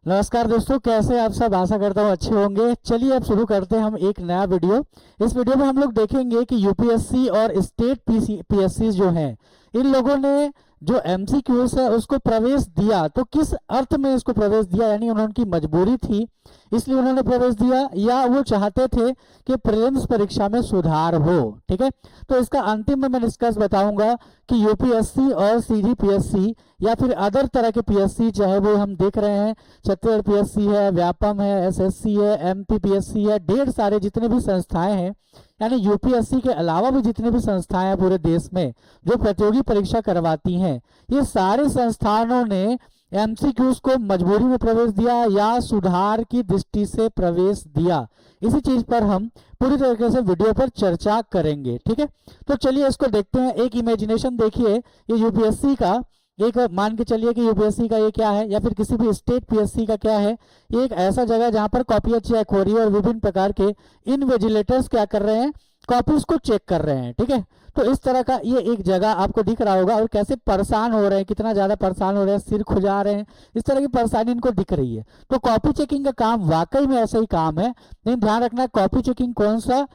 नमस्कार दोस्तों, कैसे आप सब। आशा करता हूँ अच्छे होंगे। चलिए अब शुरू करते हैं हम एक नया वीडियो। इस वीडियो में हम लोग देखेंगे कि यूपीएससी और स्टेट पीएससी जो हैं, इन लोगों ने जो एमसीक्यूज है उसको प्रवेश दिया तो किस अर्थ में इसको प्रवेश दिया, यानी उनकी मजबूरी थी इसलिए उन्होंने प्रवेश दिया, या वो चाहते थे कि प्रीलिम्स परीक्षा में सुधार हो। ठीक है, तो इसका अंतिम में मैं निष्कर्ष बताऊंगा कि यूपीएससी और सीजीपीएससी या फिर अदर तरह के पीएससी, चाहे वो हम देख रहे हैं छत्तीसगढ़ पीएससी है, व्यापम है, एसएससी है, एमपी पीएससी है, ढेर सारे जितने भी संस्थाएं हैं, यानी यूपीएससी के अलावा भी जितने भी संस्थाएं हैं पूरे देश में जो प्रतियोगी परीक्षा करवाती हैं, ये सारे संस्थानों ने एमसीक्यूज को मजबूरी में प्रवेश दिया या सुधार की दृष्टि से प्रवेश दिया। इसी चीज पर हम पूरी तरीके से वीडियो पर चर्चा करेंगे। ठीक है, तो चलिए इसको देखते हैं। एक इमेजिनेशन देखिए, ये यूपीएससी का एक, मान के चलिए कि यूपीएससी का ये क्या है या फिर किसी भी स्टेट पीएससी का क्या है, ये एक ऐसा जगह जहां पर कॉपियां चेक हो रही है और विभिन्न प्रकार के इनविजिलेटर्स क्या कर रहे हैं, कॉपीज को चेक कर रहे हैं। ठीक है, तो इस तरह का ये एक जगह आपको दिख रहा होगा, और कैसे परेशान हो रहे हैं, कितना ज्यादा परेशान हो रहे हैं, सिर खुजा रहे हैं, इस तरह की परेशानी इनको दिख रही है। तो कॉपी चेकिंग का काम वाकई में ऐसा ही काम है, लेकिन ध्यान रखना कॉपी चेकिंग कौन सा,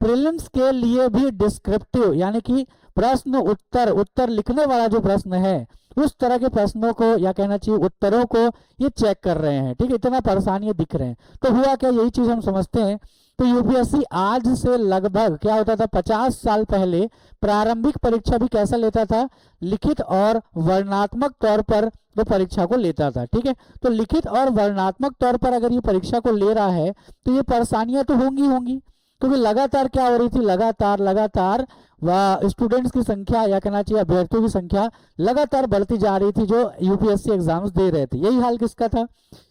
प्रीलिम्स के लिए भी डिस्क्रिप्टिव, यानी कि प्रश्न उत्तर, उत्तर लिखने वाला जो प्रश्न है उस तरह के प्रश्नों को, या कहना चाहिए उत्तरों को ये चेक कर रहे हैं। ठीक है, इतना परेशानी दिख रहे हैं। तो हुआ क्या, यही चीज हम समझते हैं। तो यूपीएससी आज से लगभग क्या होता था, 50 साल पहले प्रारंभिक परीक्षा भी कैसा लेता था, लिखित और वर्णनात्मक तौर पर वो परीक्षा को लेता था। ठीक है, तो लिखित और वर्णनात्मक तौर पर अगर ये परीक्षा को ले रहा है तो ये परेशानियां तो होंगी होंगी, क्योंकि लगातार क्या हो रही थी, लगातार स्टूडेंट्स की संख्या, या कहना चाहिए अभ्यर्थियों की संख्या लगातार बढ़ती जा रही थी जो यूपीएससी एग्जाम्स दे रहे थे। यही हाल किसका था,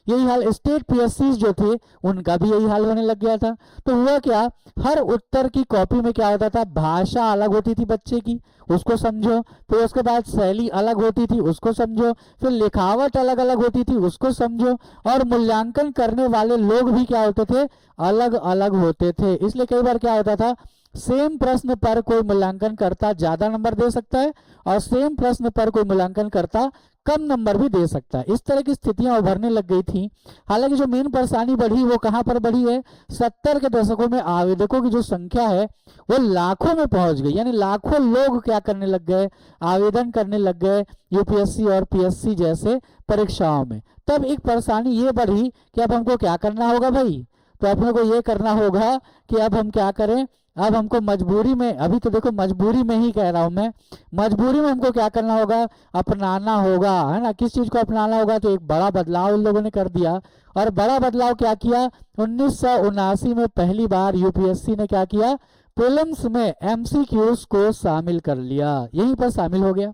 यही हाल स्टेट पीएससी जो थे उनका भी यही हाल होने लग गया था। तो हुआ क्या, हर उत्तर की कॉपी में क्या होता था, भाषा अलग होती थी बच्चे की, उसको समझो, फिर उसके बाद शैली अलग होती थी, उसको समझो, फिर लिखावट अलग अलग होती थी, उसको समझो, और मूल्यांकन करने वाले लोग भी क्या होते थे, अलग अलग होते थे। इसलिए कई बार क्या होता था, सेम प्रश्न पर कोई मूल्यांकन करता ज्यादा नंबर दे सकता है और सेम प्रश्न पर कोई मूल्यांकन करता कम नंबर भी दे सकता है। इस तरह की स्थितियां उभरने लग गई थी। हालांकि जो मेन परेशानी बढ़ी वो कहां पर बढ़ी है, 70 के दशकों में आवेदकों की जो संख्या है वो लाखों में पहुंच गई, यानी लाखों लोग क्या करने लग गए, आवेदन करने लग गए यूपीएससी और पीएससी जैसे परीक्षाओं में। तब एक परेशानी ये बढ़ी कि अब हमको क्या करना होगा भाई, तो अपने को ये करना होगा कि अब हम क्या करें, अब हमको मजबूरी में, अभी तो देखो मजबूरी में ही कह रहा हूं मैं, मजबूरी में हमको क्या करना होगा, अपनाना होगा, है ना। किस चीज को अपनाना होगा, तो एक बड़ा बदलाव इन लोगों ने कर दिया। और बड़ा बदलाव क्या किया, 1979 में पहली बार यूपीएससी ने क्या किया, प्रीलिम्स में एमसीक्यूज को शामिल कर लिया, यहीं पर शामिल हो गया।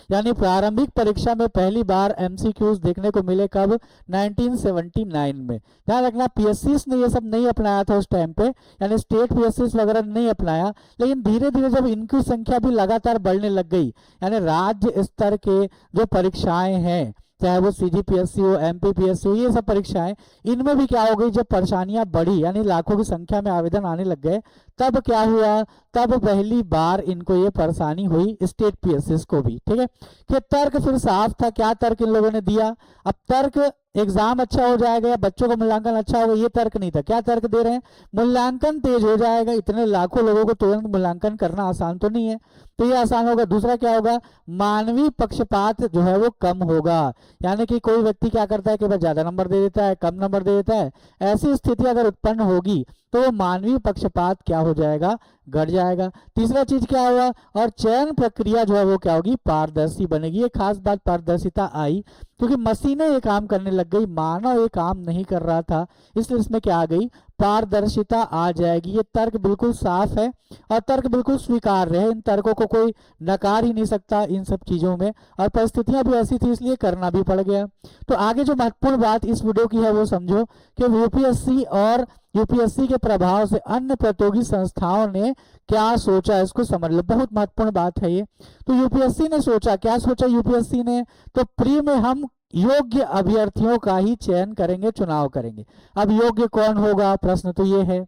यानी प्रारंभिक परीक्षा में पहली बार एमसीक्यूज देखने को मिले कब, 1979 में। ध्यान रखना पीएससी ने ये सब नहीं अपनाया था उस टाइम पे, यानी स्टेट पीएससी वगैरह नहीं अपनाया, लेकिन धीरे धीरे जब इनकी संख्या भी लगातार बढ़ने लग गई, यानी राज्य स्तर के जो परीक्षाएं हैं, चाहे वो सीजीपीएससी हो, एमपीपीएससी हो, ये सब परीक्षाएं, इनमें भी क्या हो गई, जब परेशानियां बढ़ी यानी लाखों की संख्या में आवेदन आने लग गए, तब क्या हुआ, तब पहली बार इनको ये परेशानी हुई स्टेट पीएससी को भी। ठीक है, कि तर्क फिर साफ था, क्या तर्क इन लोगों ने दिया, अब तर्क एग्जाम अच्छा हो जाएगा या बच्चों का मूल्यांकन अच्छा होगा, ये तर्क नहीं था। क्या तर्क दे रहे हैं, मूल्यांकन तेज हो जाएगा, इतने लाखों लोगों को तुरंत मूल्यांकन करना आसान तो नहीं है, तो ये आसान होगा। दूसरा क्या होगा, मानवीय पक्षपात जो है वो कम होगा, यानी कि कोई व्यक्ति क्या करता है कि भाई ज्यादा नंबर दे देता है, कम नंबर दे देता है, ऐसी स्थिति अगर उत्पन्न होगी तो मानवीय पक्षपात क्या हो जाएगा, घट जाएगा। तीसरा चीज क्या होगा, और चयन प्रक्रिया जो है वो क्या होगी, पारदर्शी बनेगी। ये खास बात पारदर्शिता आई क्योंकि मशीनें ये काम करने लग गई, मानव ये काम नहीं कर रहा था, इसलिए इसमें क्या आ गई, पारदर्शिता आ जाएगी। ये तर्क बिल्कुल साफ है और तर्क बिल्कुल स्वीकार्य है, इन तर्कों को कोई नकार ही नहीं सकता इन सब चीजों में, और परिस्थितियां भी ऐसी थी इसलिए करना भी पड़ गया। तो आगे जो महत्वपूर्ण बात इस वीडियो की है वो समझो कि यूपीएससी और यूपीएससी के प्रभाव से अन्य प्रतियोगी संस्थाओं ने क्या सोचा, इसको समझ लो, बहुत महत्वपूर्ण बात है ये। तो यूपीएससी ने सोचा, क्या सोचा यूपीएससी ने, तो प्री में हम योग्य अभ्यर्थियों का ही चयन करेंगे, चुनाव करेंगे। अब योग्य कौन होगा, प्रश्न तो ये है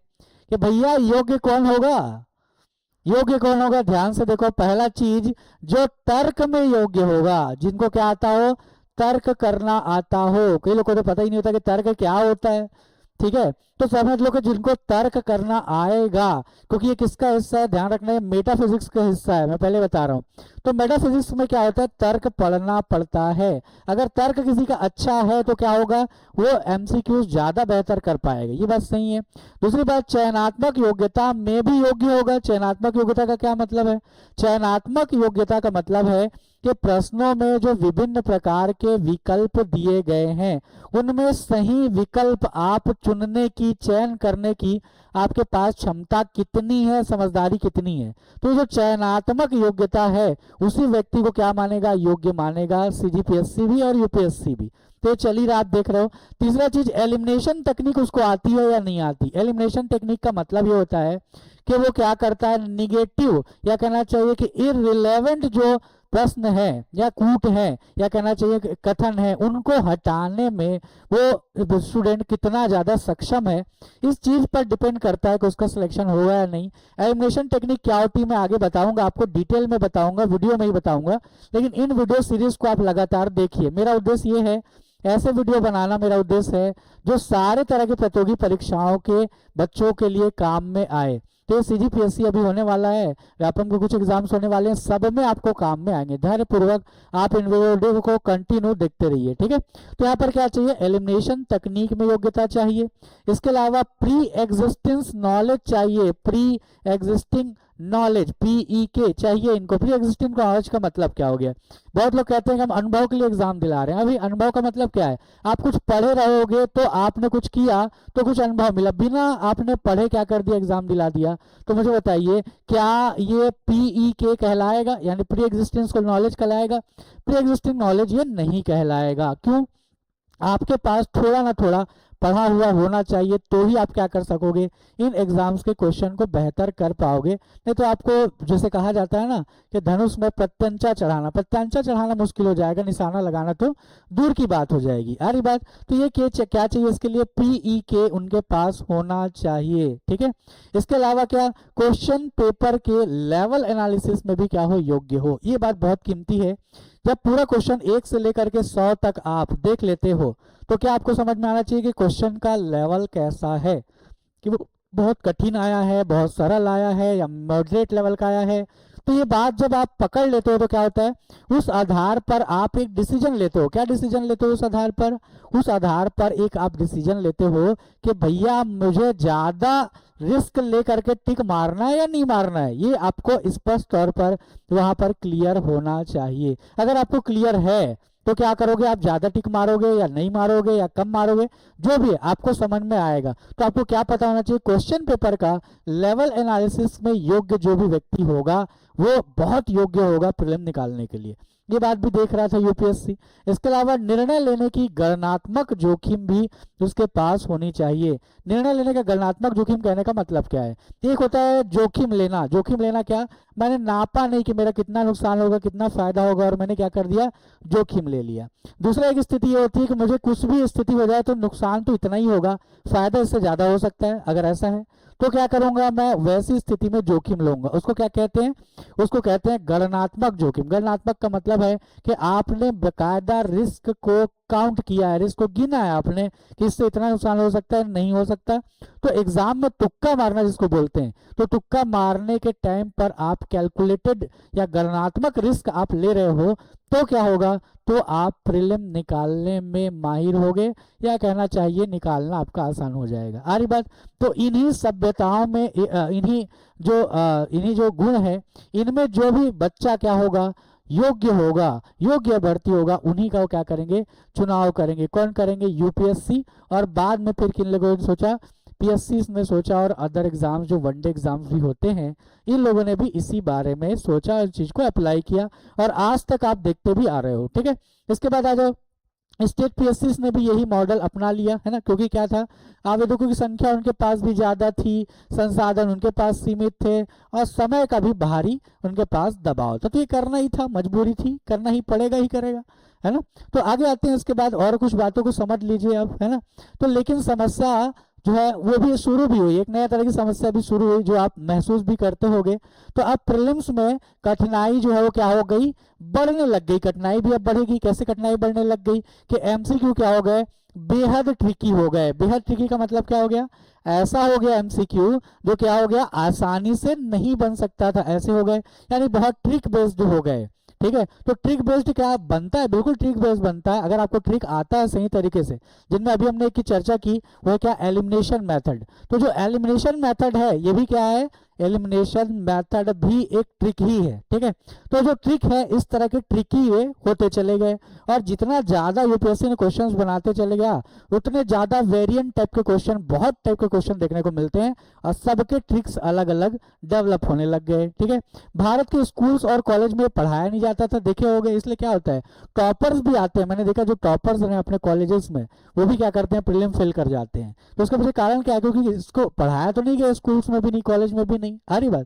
कि भैया योग्य कौन होगा, योग्य कौन होगा, ध्यान से देखो। पहला चीज, जो तर्क में योग्य होगा, जिनको क्या आता हो, तर्क करना आता हो। कई लोगों को तो पता ही नहीं होता कि तर्क क्या होता है, ठीक है। तो समझ लो कि जिनको तर्क करना आएगा, क्योंकि ये किसका हिस्सा है, ध्यान रखना है, मेटाफिजिक्स का हिस्सा है, मैं पहले बता रहा हूँ। तो मेटाफिजिक्स में क्या होता है, तर्क पढ़ना पड़ता है। अगर तर्क किसी का अच्छा है तो क्या होगा, वो एमसीक्यूज ज्यादा बेहतर कर पाएगा, ये बात सही है। दूसरी बात, चयनात्मक योग्यता में भी योग्य होगा। चयनात्मक योग्यता का क्या मतलब है, चयनात्मक योग्यता का मतलब है कि प्रश्नों में जो विभिन्न प्रकार के विकल्प दिए गए हैं उनमें सही विकल्प आप चुनने की, चयन करने की आपके पास क्षमता कितनी है, समझदारी कितनी है। तो जो चयनात्मक योग्यता है उसी व्यक्ति को क्या मानेगा, योग्य मानेगा, सीजीपीएससी भी और यूपीएससी भी। तो चलिए रात देख रहे हो। तीसरा चीज, एलिमिनेशन टेक्निक उसको आती है या नहीं आती। एलिमिनेशन टेक्निक का मतलब ये होता है कि वो क्या करता है, निगेटिव या कहना चाहिए कि इररिलेवेंट जो प्रश्न है या कूट है या कहना चाहिए कथन है, उनको हटाने में वो स्टूडेंट कितना ज्यादा सक्षम है, इस चीज पर डिपेंड करता है कि उसका सिलेक्शन होगा या नहीं। एलिमिनेशन टेक्निक क्या होती है मैं आगे बताऊंगा, आपको डिटेल में बताऊंगा, वीडियो में ही बताऊंगा, लेकिन इन वीडियो सीरीज को आप लगातार देखिए। मेरा उद्देश्य ये है, ऐसे वीडियो बनाना मेरा उद्देश्य है जो सारे तरह की प्रतियोगी परीक्षाओं के बच्चों के लिए काम में आए। तो सीजीपीएससी अभी होने वाला है, व्यापम के कुछ एग्जाम्स होने वाले हैं, सब में आपको काम में आएंगे। धैर्यपूर्वक आप इन वीडियो को कंटिन्यू देखते रहिए, ठीक है। तो यहाँ पर क्या चाहिए, एलिमिनेशन तकनीक में योग्यता चाहिए। इसके अलावा प्री एग्जिस्टेंस नॉलेज चाहिए, प्री एग्जिस्टिंग नॉलेज, PEK चाहिए इनको। प्री एग्जिस्टिंग नॉलेज का मतलब क्या हो गया, बहुत लोग कहते हैं कि हम अनुभव के लिए एग्जाम दिला रहे हैं। अभी अनुभव का मतलब क्या है, आप कुछ पढ़े रहोगे तो आपने कुछ किया तो कुछ अनुभव मिला, बिना आपने पढ़े क्या कर दिया, एग्जाम दिला दिया। तो मुझे बताइए क्या ये PEK कहलाएगा, यानी प्री एग्जिस्टेंस को नॉलेज कहलाएगा। प्री एग्जिस्टिंग नॉलेज ये नहीं कहलाएगा। क्यों, आपके पास थोड़ा ना थोड़ा पढ़ा हुआ होना चाहिए, तो ही आप क्या कर सकोगे, इन एग्जाम्स के क्वेश्चन को बेहतर कर पाओगे। नहीं तो आपको जैसे कहा जाता है ना कि धनुष में प्रत्यंचा चढ़ाना मुश्किल हो जाएगा, निशाना लगाना तो दूर की बात हो जाएगी। आ रही बात, तो ये क्या चाहिए इसके लिए, PEK उनके पास होना चाहिए, ठीक है। इसके अलावा क्या, क्वेश्चन पेपर के लेवल एनालिसिस में भी क्या हो, योग्य हो। ये बात बहुत कीमती है। जब पूरा क्वेश्चन 1 से लेकर के 100 तक आप देख लेते हो तो क्या आपको समझ में आना चाहिए कि क्वेश्चन का लेवल कैसा है, कि वो बहुत कठिन आया है, बहुत सरल आया है या मॉडरेट लेवल का आया है। तो ये बात जब आप पकड़ लेते हो तो क्या होता है, उस आधार पर आप एक डिसीजन लेते हो। क्या डिसीजन लेते हो, उस आधार पर एक आप डिसीजन लेते हो कि भैया मुझे ज्यादा रिस्क लेकर के टिक मारना है या नहीं मारना है। ये आपको स्पष्ट तौर पर वहां पर क्लियर होना चाहिए। अगर आपको क्लियर है तो क्या करोगे, आप ज्यादा टिक मारोगे या नहीं मारोगे या कम मारोगे, जो भी है आपको समझ में आएगा। तो आपको क्या पता होना चाहिए, क्वेश्चन पेपर का लेवल एनालिसिस में योग्य जो भी व्यक्ति होगा वो बहुत योग्य होगा प्रीलिम निकालने के लिए। ये बात भी देख रहा था यूपीएससी। इसके अलावा निर्णय लेने की गणनात्मक जोखिम भी उसके पास होनी चाहिए। निर्णय लेने का गणनात्मक जोखिम कहने का मतलब क्या है, एक होता है जोखिम लेना क्या, मैंने नापा नहीं कि मेरा कितना नुकसान होगा, कितना फायदा होगा, और मैंने क्या कर दिया, जोखिम ले लिया। दूसरा एक स्थिति ये होती है कि मुझे कुछ भी स्थिति हो जाए तो नुकसान तो इतना ही होगा, फायदा इससे ज्यादा हो सकता है। अगर ऐसा है तो क्या करूंगा, मैं वैसी स्थिति में जोखिम लूंगा। उसको क्या कहते हैं, उसको कहते हैं गणनात्मक जोखिम। गणनात्मक का मतलब है कि आपने बकायदा रिस्क को काउंट किया है, रिस्क को गिना है आपने कि इससे इतना नुकसान हो सकता है, नहीं हो सकता। तो एग्जाम में तुक्का मारना जिसको बोलते हैं, तो तुक्का मारने के टाइम पर आप कैलकुलेटेड या गणनात्मक रिस्क आप ले रहे हो तो क्या होगा, तो आप प्रीलिम निकालने में माहिर होगे, या कहना चाहिए निकालना आपका आसान हो जाएगा। आ रही बात, तो इन्हीं सभ्यताओं में इन्हीं जो गुण है, इनमें जो भी बच्चा क्या होगा, योग्य होगा, योग्य अभ्यर्थी होगा, उन्हीं का वो क्या करेंगे, चुनाव करेंगे। कौन करेंगे, यूपीएससी, और बाद में फिर किन लोगों ने सोचा, पीएससी ने सोचा, और अदर एग्जाम्स जो वनडे एग्जाम्स भी होते हैं, इन लोगों ने भी इसी बारे में सोचा, इस चीज को अप्लाई किया, और आज तक आप देखते भी आ रहे हो, ठीक है। इसके बाद आ जाओ, स्टेट पीएससी ने भी यही मॉडल अपना लिया है ना, क्योंकि क्या था, आवेदकों की संख्या उनके पास भी ज्यादा थी, संसाधन उनके पास सीमित थे, और समय का भी भारी उनके पास दबाव था। तो ये करना ही था, मजबूरी थी, करना ही पड़ेगा ही करेगा, है ना। तो आगे आते हैं, इसके बाद और कुछ बातों को समझ लीजिए अब, है ना। तो लेकिन समस्या जो है वो भी शुरू भी हुई, एक नया तरह की समस्या भी शुरू हुई जो आप महसूस भी करते होंगे। तो अब प्रीलिम्स में कठिनाई जो है वो क्या हो गई, बढ़ने लग गई। कठिनाई भी अब बढ़ेगी। कैसे कठिनाई बढ़ने लग गई कि एमसीक्यू क्या हो गए, बेहद ट्रिकी हो गए। बेहद ट्रिकी का मतलब क्या हो गया, ऐसा हो गया एमसीक्यू जो क्या हो गया, आसानी से नहीं बन सकता था, ऐसे हो गए, यानी बहुत ट्रिक बेस्ड हो गए। ठीक है, तो ट्रिक बेस्ड क्या बनता है, बिल्कुल ट्रिक बेस्ड बनता है अगर आपको ट्रिक आता है सही तरीके से, जिनमें अभी हमने एक की चर्चा की, वो है क्या, एलिमिनेशन मेथड। तो जो एलिमिनेशन मेथड है ये भी क्या है, एलिमिनेशन मेथड भी एक ट्रिक ही है। ठीक है, तो जो ट्रिक है इस तरह के ट्रिकी वे होते चले गए, और जितना ज्यादा यूपीएससी ने क्वेश्चंस बनाते चले गया उतने ज्यादा वेरिएंट टाइप के क्वेश्चन, बहुत टाइप के क्वेश्चन देखने को मिलते हैं, और सबके ट्रिक्स अलग अलग डेवलप होने लग गए। ठीक है, भारत के स्कूल्स और कॉलेज में पढ़ाया नहीं जाता था, देखे होंगे, इसलिए क्या होता है, टॉपर्स भी आते हैं। मैंने देखा जो टॉपर्स हैं अपने कॉलेजेस में, वो भी क्या करते हैं, प्रीलिम फेल कर जाते हैं। तो उसका पीछे कारण क्या है, क्योंकि इसको पढ़ाया तो नहीं गया, स्कूल्स में भी नहीं, कॉलेज में भी नहीं। आ रही बात।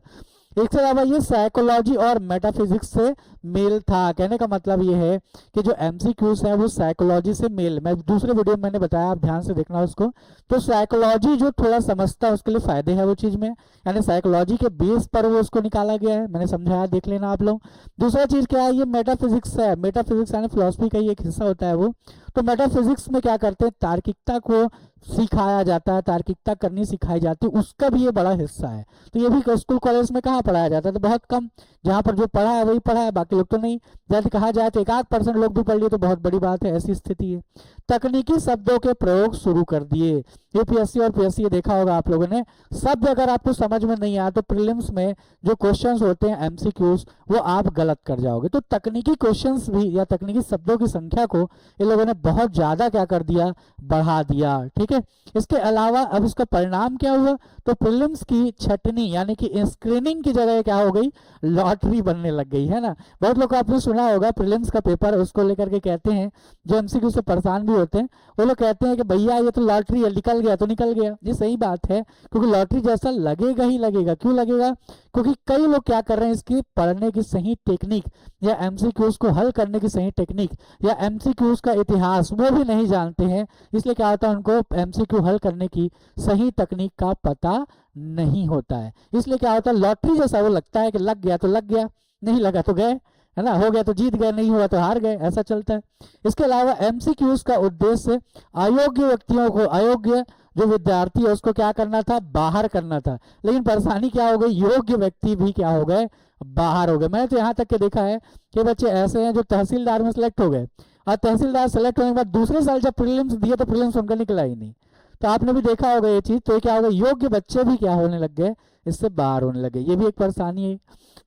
इसके अलावा ये साइकोलॉजी और मेटाफिजिक्स से मेल था। कहने का मतलब ये है कि जो एमसीक्यूज है वो साइकोलॉजी से मेल, मैं दूसरे वीडियो में मैंने बताया, आप ध्यान से देखना उसको। तो साइकोलॉजी जो थोड़ा समझता है उसके लिए फायदे है वो चीज में, यानी साइकोलॉजी के बेस पर वो उसको निकाला गया है, मैंने समझाया, देख लेना आप लोग। दूसरा चीज क्या है, ये मेटाफिजिक्स है। मेटाफिजिक्स यानी फिलोसफी का ही एक हिस्सा होता है वो। तो मेटाफिजिक्स में क्या करते हैं, तार्किकता को सिखाया जाता है, तार्किकता करनी सिखाई जाती है, उसका भी ये बड़ा हिस्सा है। तो ये भी स्कूल कॉलेज में कहाँ पढ़ाया जाता है, तो बहुत कम, जहाँ पर जो पढ़ा है वही पढ़ा है, बाकी लोग तो नहीं। जैसे कहा जाए तो 1-8% लोग भी पढ़ लिए तो बहुत बड़ी बात है, ऐसी स्थिति है। तकनीकी शब्दों के प्रयोग शुरू कर दिए। यूपीएससी और पीएससी, ये देखा होगा आप लोगों ने, शब्द अगर आपको समझ में नहीं आया तो प्रीलिम्स में जो क्वेश्चंस होते हैं एमसीक्यूज, वो आप गलत कर जाओगे। तो तकनीकी क्वेश्चंस भी या तकनीकी शब्दों की संख्या को इन लोगों ने बहुत ज्यादा क्या कर दिया, बढ़ा दिया। ठीक है, इसके अलावा अब इसका परिणाम क्या हुआ, तो प्रीलिम्स की छटनी यानी कि स्क्रीनिंग की जगह क्या हो गई, लॉटरी बनने लग गई, है ना। बहुत लोग आपने सुना होगा प्रीलिम्स का पेपर, उसको लेकर के कहते हैं, जो एमसीक्यू से परेशान भी होते हैं, वो लोग कहते हैं कि भैया ये तो लॉटरी है, निकल गया तो निकल गया। ये सही बात है, क्योंकि लॉटरी जैसा लगेगा ही लगेगा। क्यों लगेगा, क्योंकि कई लोग क्या कर रहे हैं, इसकी पढ़ने की सही टेक्निक या एमसीक्यूज को हल करने की सही टेक्निक या एमसीक्यूज का इतिहास वो भी नहीं जानते हैं। इसलिए क्या होता है, उनको एमसीक्यू हल करने की सही तकनीक का पता नहीं होता है। इसलिए क्या होता है, लॉटरी जैसा वो लगता है कि लग गया तो लग गया, नहीं लगा तो गए, है ना, हो गया तो जीत गए, नहीं हुआ तो हार गए, ऐसा चलता है। इसके अलावा एमसीक्यूज का उद्देश्य अयोग्य व्यक्तियों को, अयोग्य जो विद्यार्थी है उसको क्या करना था, बाहर करना था। लेकिन परेशानी क्या हो गई, योग्य व्यक्ति भी क्या हो गए, बाहर हो गए। मैंने तो यहाँ तक के देखा है कि बच्चे ऐसे हैं जो तहसीलदार में सेलेक्ट हो गए, और तहसीलदार सेलेक्ट होने के बाद दूसरे साल जब प्रीलिम्स दिए तो प्रीलिम्स उनका निकला ही नहीं। तो आपने भी देखा होगा ये चीज। तो क्या होगा, योग्य बच्चे भी क्या होने लग गए, इससे बाहर होने लगे, ये भी एक परेशानी है।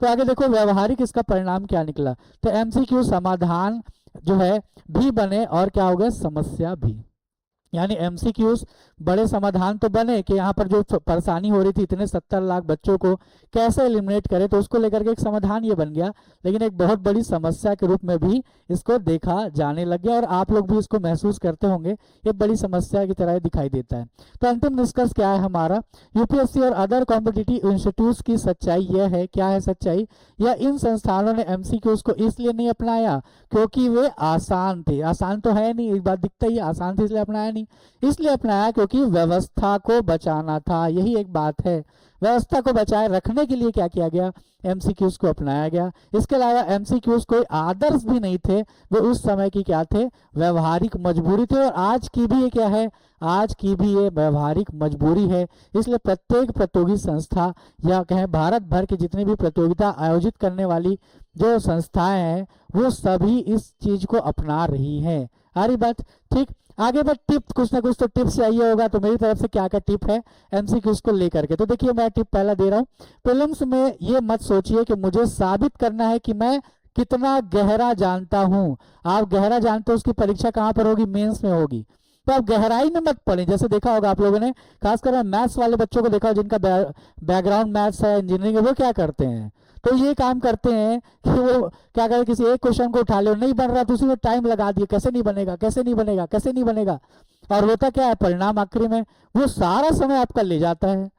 तो आगे देखो व्यवहारिक इसका परिणाम क्या निकला, तो एमसीक्यू समाधान जो है भी बने और क्या हो गया, समस्या भी। यानी एमसीक्यूज बड़े समाधान तो बने कि यहाँ पर जो परेशानी हो रही थी, इतने 70 लाख बच्चों को कैसे एलिमिनेट करें, तो उसको लेकर के एक समाधान ये बन गया। लेकिन एक बहुत बड़ी समस्या के रूप में भी इसको देखा जाने लग गया, और आप लोग भी इसको महसूस करते होंगे, ये बड़ी समस्या की तरह दिखाई देता है। तो अंतिम निष्कर्ष क्या है हमारा, यूपीएससी और अदर कॉम्पिटिटिव इंस्टीट्यूट की सच्चाई यह है, क्या है सच्चाई, या इन संस्थानों ने एमसीक्यूज को इसलिए नहीं अपनाया क्योंकि वे आसान थे। आसान तो है नहीं, एक बात दिखता ही, आसान थे इसलिए अपनाया नहीं, इसलिए अपनाया क्योंकि व्यवस्था को बचाना था। यही एक बात है, व्यवस्था को बचाए रखने के लिए क्या किया गया, एमसीक्यूज को अपनाया गया। इसके अलावा एमसीक्यूज कोई आदर्श भी नहीं थे, वो उस समय की क्या थे, व्यवहारिक मजबूरी थे, और आज की भी ये क्या है, आज की भी ये व्यवहारिक मजबूरी है। इसलिए प्रत्येक प्रतियोगी संस्था या कहें भारत भर की जितनी भी प्रतियोगिता आयोजित करने वाली जो संस्थाएं हैं वो सभी इस चीज को अपना रही हैं। आ रही बात, ठीक। आगे बस टिप, कुछ ना कुछ तो टिप्स चाहिए होगा, तो मेरी तरफ से क्या क्या टिप है एमसीक्यूज को लेकर के। तो देखिए मैं टिप पहला दे रहा हूँ, प्रीलिम्स में ये मत सोचिए कि मुझे साबित करना है कि मैं कितना गहरा जानता हूँ। आप गहरा जानते हो उसकी परीक्षा कहाँ पर होगी, मेंस में होगी। तो आप गहराई में मत पढ़ें। जैसे देखा होगा आप लोगों ने, खासकर मैथ्स वाले बच्चों को देखा हो जिनका बैकग्राउंड मैथ्स है, इंजीनियरिंग है, वो क्या करते हैं, तो ये काम करते हैं कि वो क्या करें, किसी एक क्वेश्चन को उठा लो, नहीं बन रहा तो उसी में टाइम लगा दिए, कैसे नहीं बनेगा, कैसे नहीं बनेगा, कैसे नहीं बनेगा, और होता क्या है, परिणाम आखिरी में वो सारा समय आपका ले जाता है।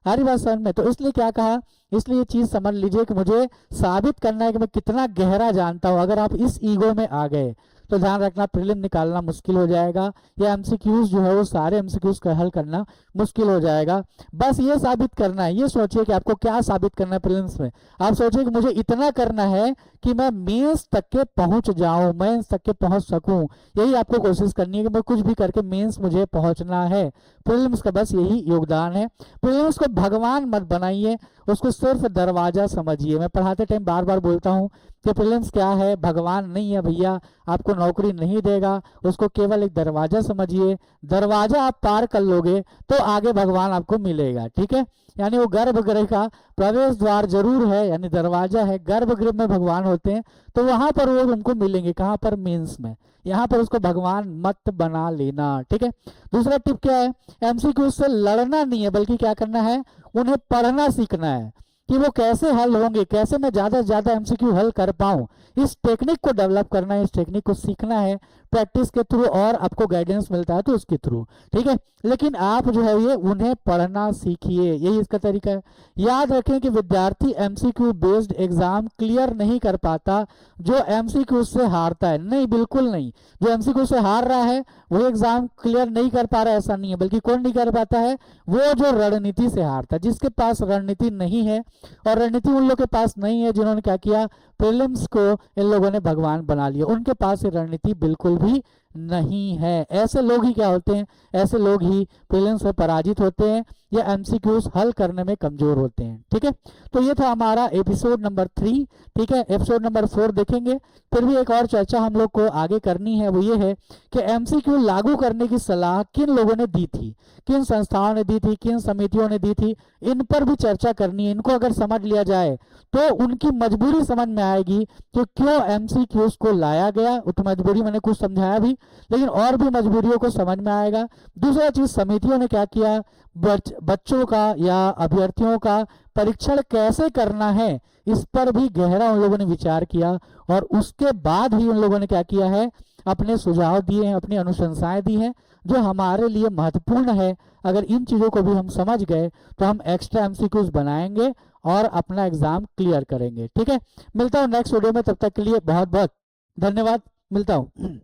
हरी बात समझ में। तो इसलिए क्या कहा, इसलिए ये चीज समझ लीजिए कि मुझे साबित करना है कि मैं कितना गहरा जानता हूं। अगर आप इस ईगो में आ गए तो ध्यान रखना प्रीलिम निकालना मुश्किल हो जाएगा, या एमसीक्यूज जो है वो सारे एमसीक्यूज का हल करना मुश्किल हो जाएगा। बस ये साबित करना है, ये सोचिए कि आपको क्या साबित करना है प्रीलिम्स में। आप सोचिए कि मुझे इतना करना है कि मैं मेंस तक के पहुंच जाऊं, मेंस तक के पहुंच सकूं, यही आपको कोशिश करनी है कि मैं कुछ भी करके मेंस मुझे पहुंचना है। प्रीलिम्स का बस यही योगदान है। प्रीलिम्स को भगवान मत बनाइए, उसको सिर्फ दरवाजा समझिए। मैं पढ़ाते टाइम बार बार बोलता हूँ कि प्रीलिम्स क्या है, भगवान नहीं है भैया, आपको नौकरी नहीं देगा, उसको केवल एक दरवाजा समझिए। दरवाजा आप पार कर लोगे तो आगे भगवान आपको मिलेगा, ठीक है। यानी वो गर्भगृह का प्रवेश द्वार जरूर है, यानी दरवाजा है, गर्भगृह में भगवान होते हैं, तो वहां पर वो उनको मिलेंगे। कहाँ पर? मेंस में। यहाँ पर उसको भगवान मत बना लेना, ठीक है। दूसरा टिप क्या है? एमसीक्यू से लड़ना नहीं है, बल्कि क्या करना है, उन्हें पढ़ना सीखना है कि वो कैसे हल होंगे, कैसे मैं ज्यादा से ज्यादा एमसीक्यू हल कर पाऊं। इस टेक्निक को डेवलप करना है, इस टेक्निक को सीखना है प्रैक्टिस के थ्रू, और आपको गाइडेंस मिलता है तो उसके थ्रू, ठीक है। लेकिन आप जो है ये उन्हें पढ़ना सीखिए, यही इसका तरीका है। याद रखें कि विद्यार्थी एमसीक्यू बेस्ड एग्जाम क्लियर नहीं कर पाता जो एमसीक्यू से हारता है, नहीं, बिल्कुल नहीं। जो एमसीक्यू से हार रहा है वो एग्जाम क्लियर नहीं कर पा रहा है, ऐसा नहीं है। बल्कि कौन नहीं कर पाता है? वो जो रणनीति से हारता है, जिसके पास रणनीति नहीं है। और रणनीति उन लोगों के पास नहीं है जिन्होंने क्या किया, प्रीलिम्स को इन लोगों ने भगवान बना लिया, उनके पास ये रणनीति बिल्कुल भी नहीं है। ऐसे लोग ही क्या होते हैं, ऐसे लोग ही प्रीलिम्स में पराजित होते हैं या एमसीक्यूज हल करने में कमजोर होते हैं, ठीक है। तो ये था हमारा एपिसोड नंबर 3, ठीक है। एपिसोड नंबर 4 देखेंगे। फिर भी एक और चर्चा हम लोग को आगे करनी है, वो ये है कि एमसीक्यू लागू करने की सलाह किन लोगों ने दी थी, किन संस्थाओं ने दी थी, किन समितियों ने दी थी, इन पर भी चर्चा करनी है। इनको अगर समझ लिया जाए तो उनकी मजबूरी समझ में आएगी कि क्यों एमसीक्यूज को लाया गया। तो मजबूरी मैंने कुछ समझाया भी, लेकिन और भी मजबूरियों को समझ में आएगा। दूसरा चीज, समितियों ने क्या किया, बच्चों का या अभ्यर्थियों का परीक्षण कैसे करना है, इस पर भी गहरा उन लोगों ने विचार किया, और उसके बाद ही उन लोगों ने क्या किया है, अपने सुझाव दिए हैं, अपनी अनुशंसाएं दी हैं, जो हमारे लिए महत्वपूर्ण है। अगर इन चीजों को भी हम समझ गए तो हम एक्स्ट्रा एमसीक्यूज बनाएंगे और अपना एग्जाम क्लियर करेंगे, ठीक है। मिलता हूँ नेक्स्ट वीडियो में, तब तक के लिए बहुत बहुत धन्यवाद, मिलता हूँ।